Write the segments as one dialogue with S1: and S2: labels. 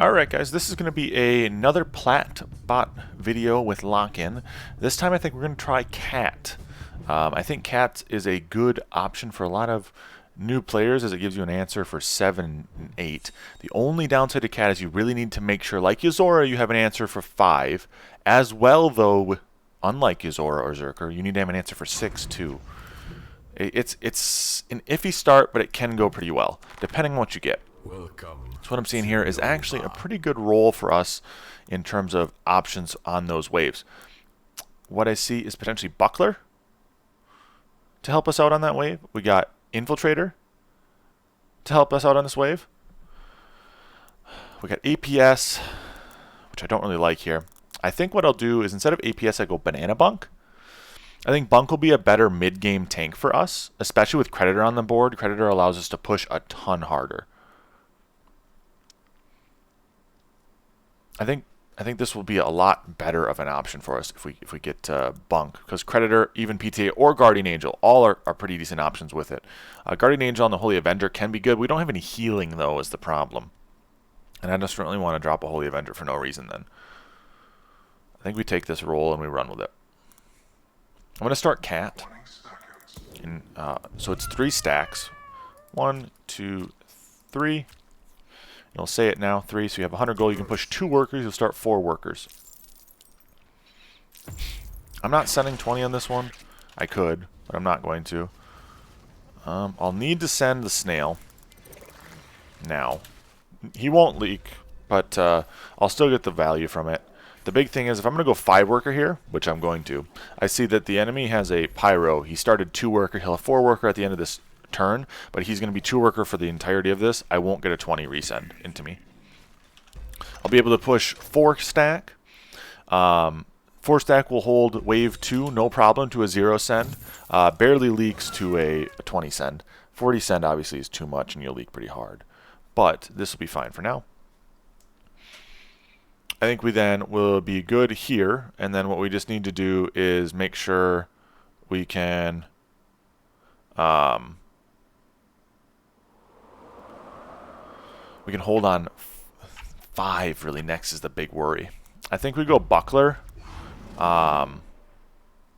S1: Alright guys, this is going to be another plat bot video with Lockin. This time I think we're going to try cat. I think cat is a good option for a lot of new players as it gives you an answer for 7 and 8. The only downside to cat is you really need to make sure, like Yuzora, you have an answer for 5. As well though, unlike Yuzora or Zerker, you need to have an answer for 6 too. It's an iffy start, but it can go pretty well, depending on what you get.
S2: Welcome.
S1: So what I'm seeing here is actually a pretty good roll for us in terms of options on those waves. What I see is potentially Buckler to help us out on that wave. We got Infiltrator to help us out on this wave. We got APS, which I don't really like here. I think what I'll do is instead of APS, I go Banana Bunk. I think Bunk will be a better mid-game tank for us, especially with Creditor on the board. Creditor allows us to push a ton harder. I think this will be a lot better of an option for us if we get Bunk, because Creditor, even PTA, or Guardian Angel, all are pretty decent options with it. Guardian Angel on the Holy Avenger can be good. We don't have any healing though, is the problem, and I just really want to drop a Holy Avenger for no reason. Then I think we take this roll and we run with it. I'm gonna start cat, and so it's 3 stacks. 1, 2, 3. You'll say it now, 3, so you have 100 gold. You can push 2 workers, you'll start 4 workers. I'm not sending 20 on this one. I could, but I'm not going to. I'll need to send the snail now. He won't leak, but I'll still get the value from it. The big thing is, if I'm going to go 5 worker here, which I'm going to, I see that the enemy has a pyro. He started 2 worker, he'll have 4 worker at the end of this turn, but he's going to be 2 worker for the entirety of this. I won't get a 20 resend into me. I'll be able to push 4 stack. 4 stack will hold wave 2, no problem, to a 0 send. Barely leaks to a 20 send. 40 send obviously is too much and you'll leak pretty hard. But this will be fine for now. I think we then will be good here, and then what we just need to do is make sure we can hold on 5 really next is the big worry. I think we go Buckler and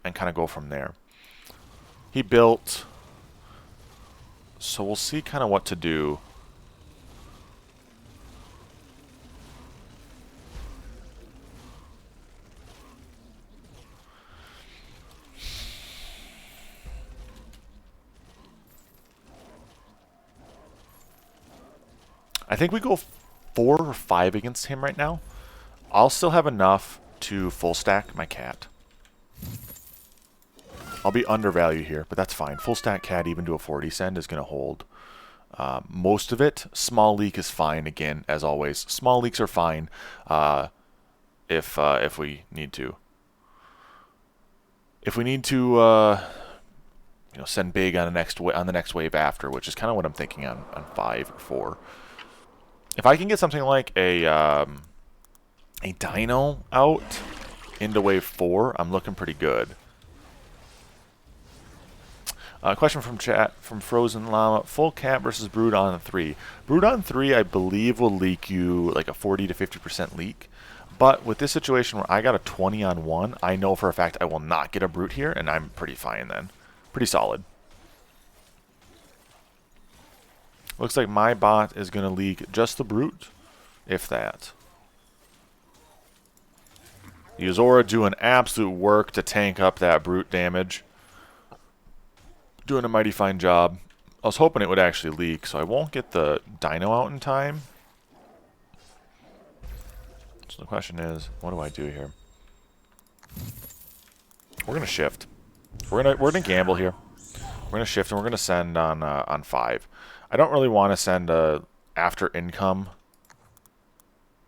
S1: kind of go from there. He built, so we'll see kind of what to do. I think we go 4 or 5 against him right now. I'll still have enough to full stack my cat. I'll be undervalued here, but that's fine. Full stack cat even to a 40 send is going to hold most of it. Small leak is fine again, as always. Small leaks are fine if we need to. If we need to send big on the next wave after, which is kind of what I'm thinking on 5 or 4. If I can get something like a dino out into wave 4, I'm looking pretty good. Question from chat from Frozen Llama: full cat versus brood on 3. Brood on 3, I believe, will leak you like a 40 to 50% leak. But with this situation where I got a 20 on 1, I know for a fact I will not get a brute here, and I'm pretty fine then. Pretty solid. Looks like my bot is going to leak just the brute, if that. Yuzora doing absolute work to tank up that brute damage. Doing a mighty fine job. I was hoping it would actually leak, so I won't get the dino out in time. So the question is, what do I do here? We're going to shift. We're gonna gamble here. We're going to shift, and we're going to send on 5. I don't really want to send a after income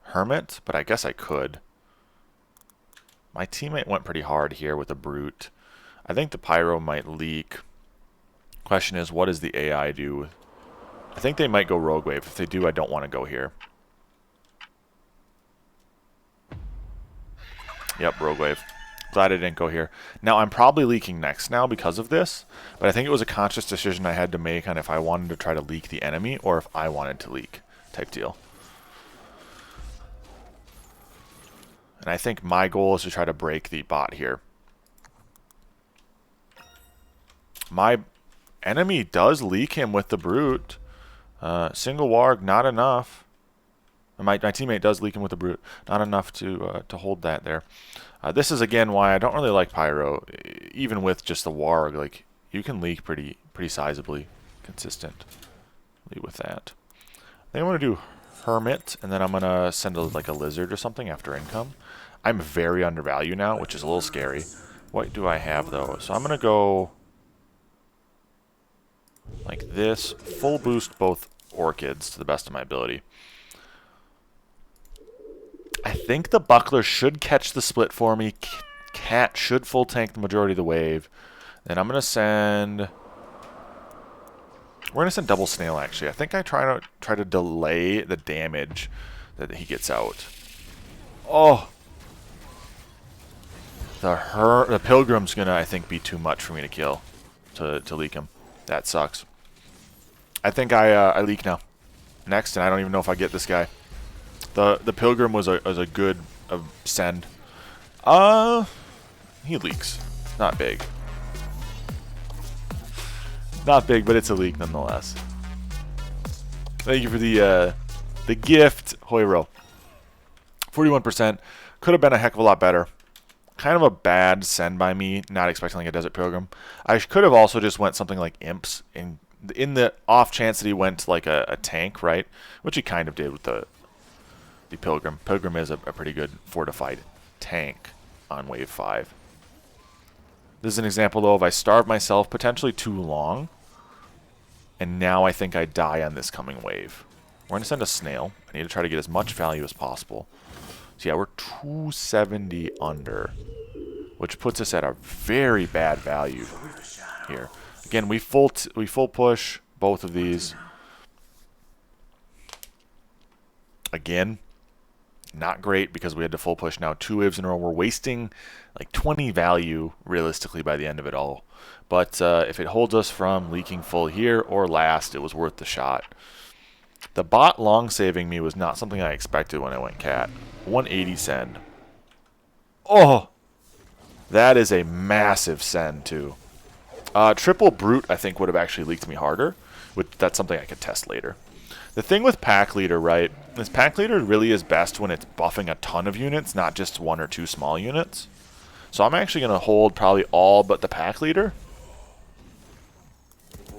S1: hermit, but I guess I could. My teammate went pretty hard here with a brute. I think the pyro might leak. Question is, what does the AI do? I think they might go rogue wave. If they do, I don't want to go here. Yep, rogue wave. Glad I didn't go here. Now, I'm probably leaking next now because of this, but I think it was a conscious decision I had to make on if I wanted to try to leak the enemy or if I wanted to leak type deal. And I think my goal is to try to break the bot here. My enemy does leak him with the Brute. Single Warg, not enough. My teammate does leak him with the Brute. Not enough to hold that there. This is, again, why I don't really like Pyro. Even with just the Warg, like, you can leak pretty sizably consistently with that. I think I'm going to do Hermit, and then I'm going to send like a Lizard or something after income. I'm very undervalued now, which is a little scary. What do I have, though? So I'm going to go like this. Full boost both Orchids to the best of my ability. I think the Buckler should catch the split for me. Cat should full tank the majority of the wave. And I'm going to send... We're going to send double Snail, actually. I think I try to delay the damage that he gets out. Oh! The Pilgrim's going to, I think, be too much for me to kill. To leak him. That sucks. I think I leak now. Next, and I don't even know if I get this guy. The Pilgrim was a good send. He leaks. Not big. Not big, but it's a leak nonetheless. Thank you for the gift, Hoiro. 41%. Could have been a heck of a lot better. Kind of a bad send by me, not expecting like a Desert Pilgrim. I could have also just went something like Imps in the off chance that he went like a tank, right? Which he kind of did with the Pilgrim. Pilgrim is a pretty good fortified tank on wave 5. This is an example, though, of I starved myself potentially too long, and now I think I die on this coming wave. We're going to send a Snail. I need to try to get as much value as possible. So yeah, we're 270 under, which puts us at a very bad value here. Again, we full push both of these. Again, not great because we had to full push now 2 waves in a row. We're wasting like 20 value realistically by the end of it all. But if it holds us from leaking full here or last, it was worth the shot. The bot long saving me was not something I expected when I went cat. 180 send. Oh! That is a massive send too. Triple Brute I think would have actually leaked me harder. That's something I could test later. The thing with Pack Leader, right, is Pack Leader really is best when it's buffing a ton of units, not just 1 or 2 small units. So I'm actually going to hold probably all but the Pack Leader.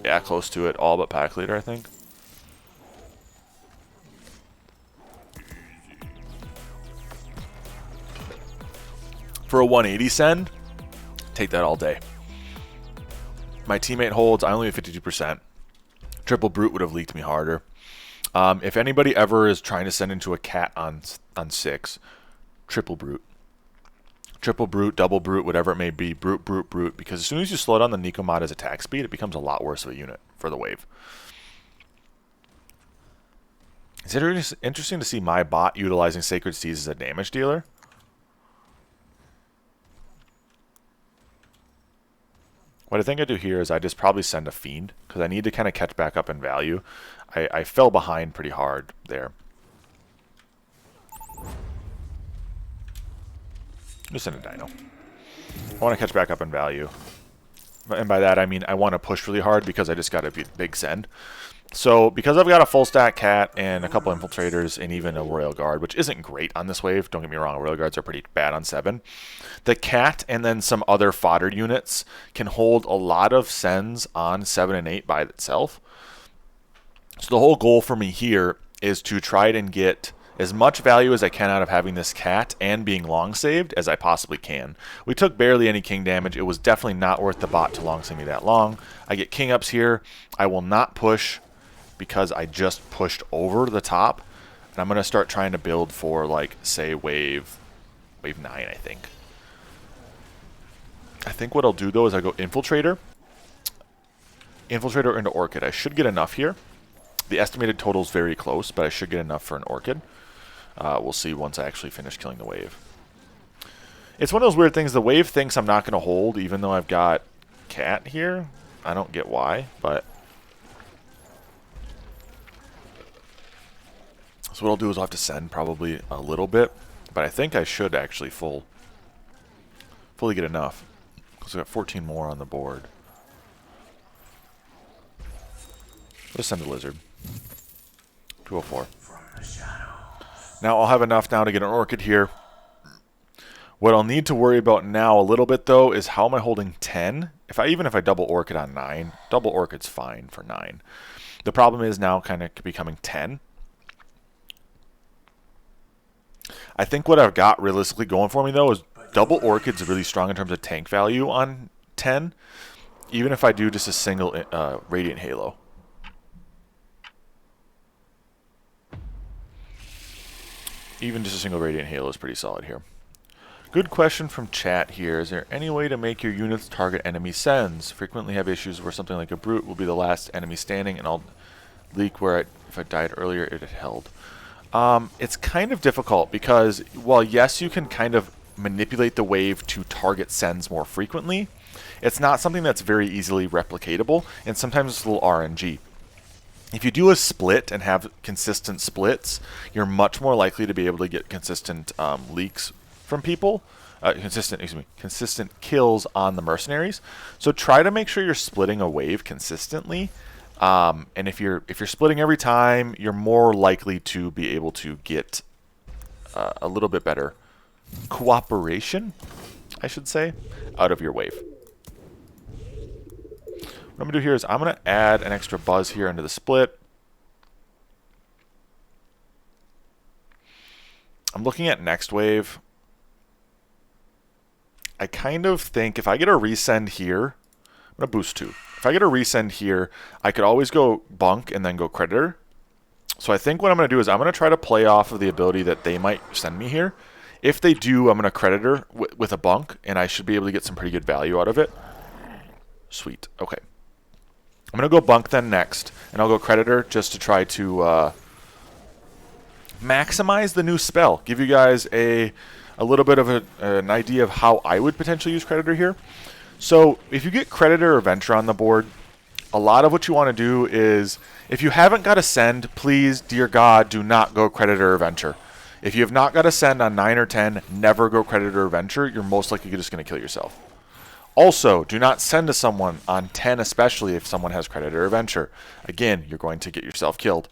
S1: Yeah, close to it. All but Pack Leader, I think. For a 180 send, take that all day. My teammate holds. I only have 52%. Triple Brute would have leaked me harder. If anybody ever is trying to send into a cat on 6, Triple Brute. Triple Brute, Double Brute, whatever it may be. Brute, Brute, Brute. Because as soon as you slow down the Nekomata's attack speed, it becomes a lot worse of a unit for the wave. It's interesting to see my bot utilizing Sacred Seas as a damage dealer. What I think I do here is I just probably send a Fiend, because I need to kind of catch back up in value. I fell behind pretty hard there. Just send a Dino. I want to catch back up in value. And by that I mean I want to push really hard because I just got a big send. So because I've got a full stack cat and a couple infiltrators and even a Royal Guard, which isn't great on this wave, don't get me wrong, Royal Guards are pretty bad on 7. The cat and then some other fodder units can hold a lot of sends on 7 and 8 by itself. So the whole goal for me here is to try and get as much value as I can out of having this cat and being long saved as I possibly can. We took barely any king damage. It was definitely not worth the bot to long save me that long. I get king ups here. I will not push because I just pushed over the top. And I'm going to start trying to build for, like, say, wave 9, I think. I think what I'll do, though, is I go Infiltrator. Infiltrator into Orchid. I should get enough here. The estimated total is very close, but I should get enough for an Orchid. We'll see once I actually finish killing the wave. It's one of those weird things. The wave thinks I'm not going to hold, even though I've got cat here. I don't get why, but... So what I'll do is I'll have to send probably a little bit. but I think I should actually fully get enough. Because we got 14 more on the board. Let's send a lizard. 204. Now I'll have enough now to get an orchid here. What I'll need to worry about now a little bit though is how am I holding 10? Even if I double orchid on 9, double orchid's fine for 9. The problem is now kind of becoming 10. I think what I've got realistically going for me though is double orchid's really strong in terms of tank value on 10, even if I do just a single Radiant Halo. Even just a single Radiant Halo is pretty solid here. Good question from chat here. Is there any way to make your units target enemy sends? Frequently have issues where something like a brute will be the last enemy standing and I'll leak where if I died earlier it had held. It's kind of difficult because while yes you can kind of manipulate the wave to target sends more frequently, it's not something that's very easily replicatable, and sometimes it's a little RNG. If you do a split and have consistent splits, you're much more likely to be able to get consistent leaks from people, consistent kills on the mercenaries. So try to make sure you're splitting a wave consistently. And if you're splitting every time, you're more likely to be able to get a little bit better cooperation, I should say, out of your wave. What I'm going to do here is I'm going to add an extra buzz here into the split. I'm looking at next wave. I kind of think if I get a resend here, I'm going to boost 2. If I get a resend here, I could always go bunk and then go creditor. So I think what I'm going to do is I'm going to try to play off of the ability that they might send me here. If they do, I'm going to creditor with a bunk, and I should be able to get some pretty good value out of it. Sweet. Okay. I'm going to go bunk then next, and I'll go creditor just to try to maximize the new spell. Give you guys a little bit of an idea of how I would potentially use creditor here. So if you get creditor or venture on the board, a lot of what you want to do is, if you haven't got a send, please, dear God, do not go creditor or venture. If you have not got a send on 9 or 10, never go creditor or venture. You're most likely just going to kill yourself. Also, do not send to someone on 10, especially if someone has creditor or venture. Again, you're going to get yourself killed.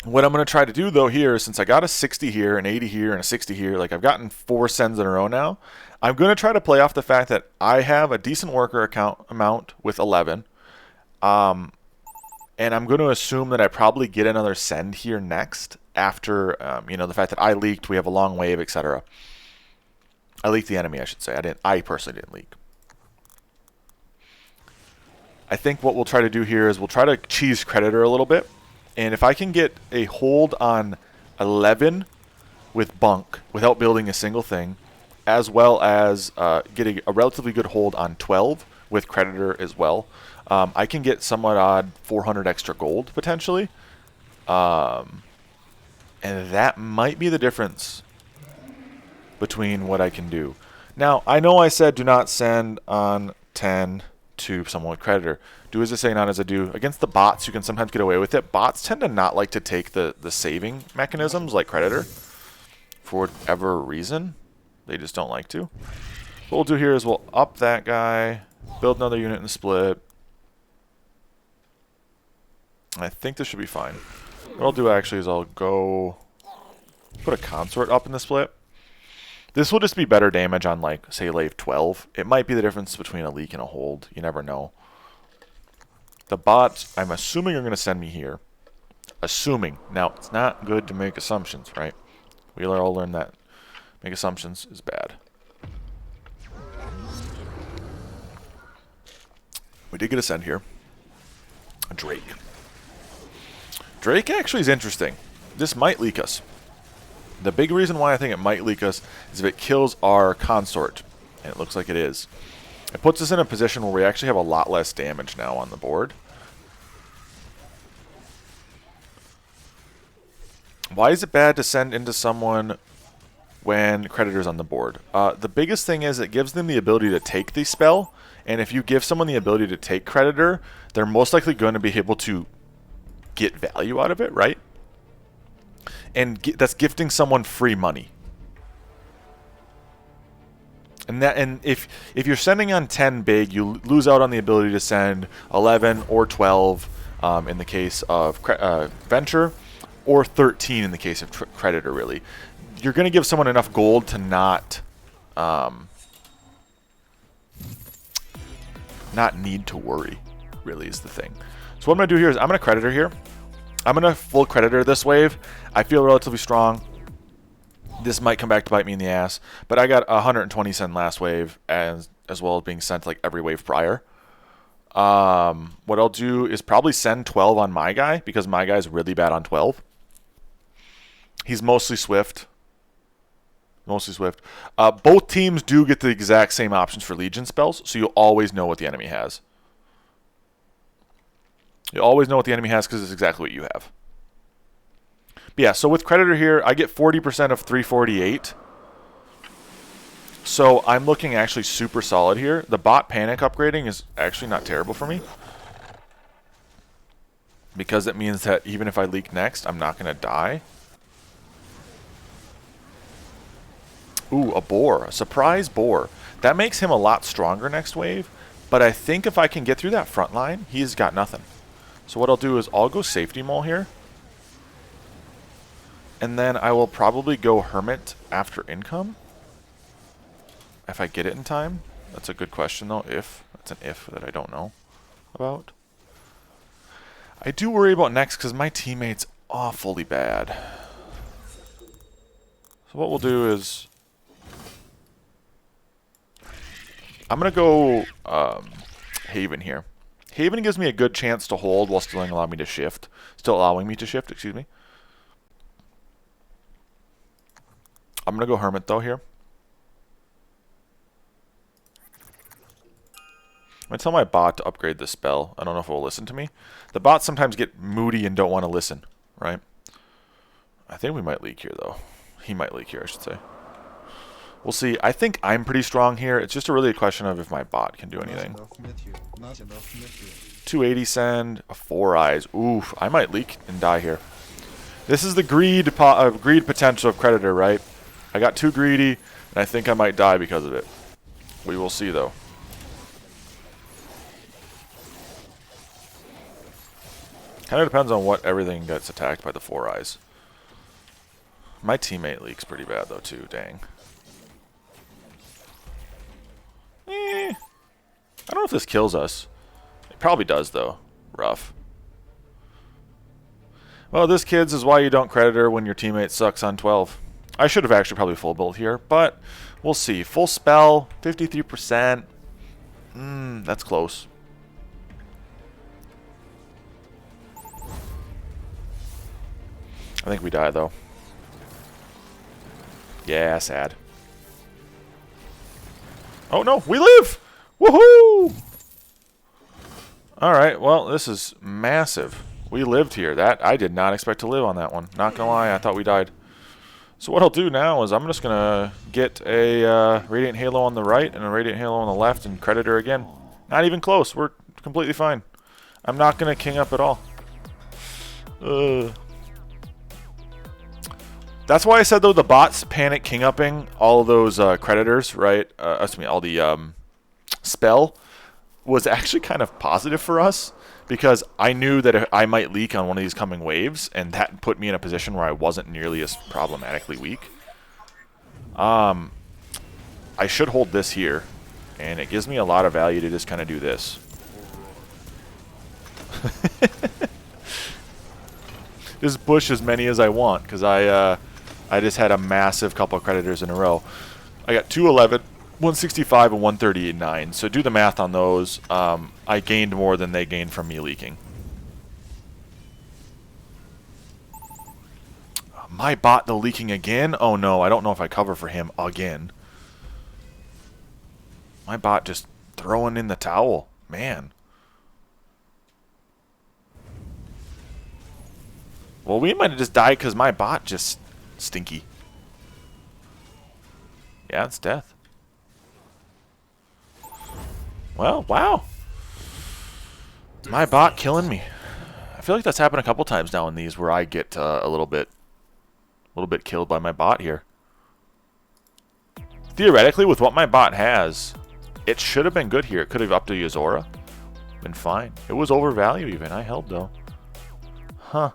S1: What I'm going to try to do, though, here, since I got a 60 here, an 80 here, and a 60 here, like I've gotten 4 sends in a row now, I'm going to try to play off the fact that I have a decent worker account amount with 11. And I'm going to assume that I probably get another send here next after, the fact that I leaked, we have a long wave, etc. I leaked the enemy, I should say. I personally didn't leak. I think what we'll try to do here is we'll try to cheese creditor a little bit. And if I can get a hold on 11 with bunk without building a single thing, as well as getting a relatively good hold on 12 with creditor as well, I can get somewhat odd 400 extra gold potentially. And that might be the difference between what I can do. Now, I know I said do not send on 10 to someone with creditor. Do as I say, not as I do. Against the bots, you can sometimes get away with it. Bots tend to not like to take the saving mechanisms like creditor for whatever reason. They just don't like to. What we'll do here is we'll up that guy, build another unit in the split. I think this should be fine. What I'll do actually is I'll go put a consort up in the split. This will just be better damage on, like, say, lave 12. It might be the difference between a leak and a hold. You never know. The bots, I'm assuming, are going to send me here. Assuming. Now, it's not good to make assumptions, right? We all learn that. Make assumptions is bad. We did get a send here. A Drake. Drake actually is interesting. This might leak us. The big reason why I think it might leak us is if it kills our consort. And it looks like it is. It puts us in a position where we actually have a lot less damage now on the board. Why is it bad to send into someone when creditor's on the board? The biggest thing is it gives them the ability to take the spell. And if you give someone the ability to take creditor, they're most likely going to be able to get value out of it, right? and that's gifting someone free money. And if you're sending on 10 big, you lose out on the ability to send 11 or 12 in the case of venture, or 13 in the case of creditor. Really, you're going to give someone enough gold to not need to worry. Really is the thing. So what I'm going to do here is I'm going to creditor here. I'm going to full creditor this wave. I feel relatively strong. This might come back to bite me in the ass, but I got 120 send last wave as well as being sent like every wave prior. What I'll do is probably send 12 on my guy because my guy's really bad on 12. He's mostly swift. Both teams do get the exact same options for Legion spells, so you'll always know what the enemy has. You always know what the enemy has because it's exactly what you have. But yeah, so with creditor here, I get 40% of 348. So I'm looking actually super solid here. The bot panic upgrading is actually not terrible for me, because it means that even if I leak next, I'm not going to die. Ooh, a boar. A surprise boar. That makes him a lot stronger next wave, but I think if I can get through that front line, he's got nothing. So what I'll do is I'll go safety mole here. And then I will probably go hermit after income. If I get it in time. That's a good question though. If. That's an if that I don't know about. I do worry about next because my teammate's awfully bad. So what we'll do is I'm going to go Haven here. Haven gives me a good chance to hold while still allowing me to shift. Excuse me. I'm going to go Hermit, though, here. I'm going to tell my bot to upgrade this spell. I don't know if it will listen to me. The bots sometimes get moody and don't want to listen, right? I think we might leak here, though. He might leak here, I should say. We'll see. I think I'm pretty strong here. It's just really a question of if my bot can do anything. 280 send, a 4 eyes. Oof, I might leak and die here. This is the greed potential of creditor, right? I got too greedy, and I think I might die because of it. We will see, though. Kind of depends on what everything gets attacked by the 4 eyes. My teammate leaks pretty bad, though, too. Dang. I don't know if this kills us. It probably does, though. Rough. Well, this, kids, is why you don't creditor when your teammate sucks on 12. I should have actually probably full build here, but we'll see. Full spell, 53%. That's close. I think we die, though. Yeah, sad. Oh, no, we live! Woohoo! Alright, well, this is massive. We lived here. That I did not expect to live on that one. Not gonna lie, I thought we died. So what I'll do now is I'm just gonna get a Radiant Halo on the right and a Radiant Halo on the left and creditor again. Not even close. We're completely fine. I'm not gonna king up at all. That's why I said, though, the bots panic king upping all of those creditors, right? All the spell was actually kind of positive for us, because I knew that I might leak on one of these coming waves, and that put me in a position where I wasn't nearly as problematically weak. I should hold this here, and it gives me a lot of value to just kind of do this. Just push as many as I want, because I just had a massive couple of creditors in a row. I got 211, 165, and 139. So do the math on those. I gained more than they gained from me leaking. My bot, the leaking again? Oh no, I don't know if I cover for him again. My bot just throwing in the towel. Man. Well, we might have just died because my bot just stinky. Yeah, it's death. Well, wow. My bot killing me. I feel like that's happened a couple times now in these where I get a little bit little bit killed by my bot here. Theoretically, with what my bot has, it should have been good here. It could have upped to Yozora. Been fine. It was overvalued even. I held though. Huh.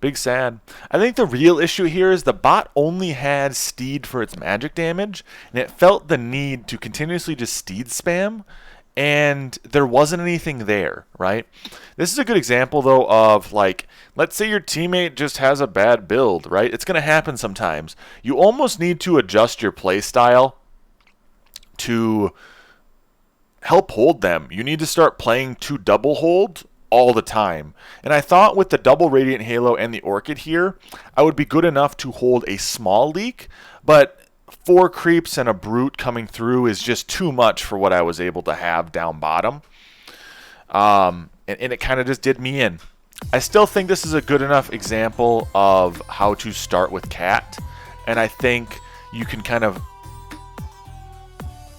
S1: Big sad. I think the real issue here is the bot only had Steed for its magic damage, and it felt the need to continuously just Steed spam, and there wasn't anything there, right? This is a good example, though, of, like, let's say your teammate just has a bad build, right? It's going to happen sometimes. You almost need to adjust your play style to help hold them. You need to start playing to double hold all the time. And I thought with the double Radiant Halo and the Orchid here, I would be good enough to hold a small leak, but 4 creeps and a brute coming through is just too much for what I was able to have down bottom. And it kind of just did me in. I still think this is a good enough example of how to start with Cat, and I think you can kind of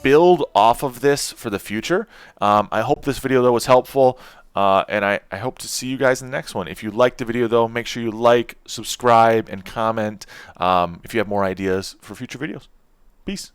S1: build off of this for the future. I hope this video, though, was helpful. And I hope to see you guys in the next one. If you liked the video, though, make sure you like, subscribe, and comment if you have more ideas for future videos. Peace.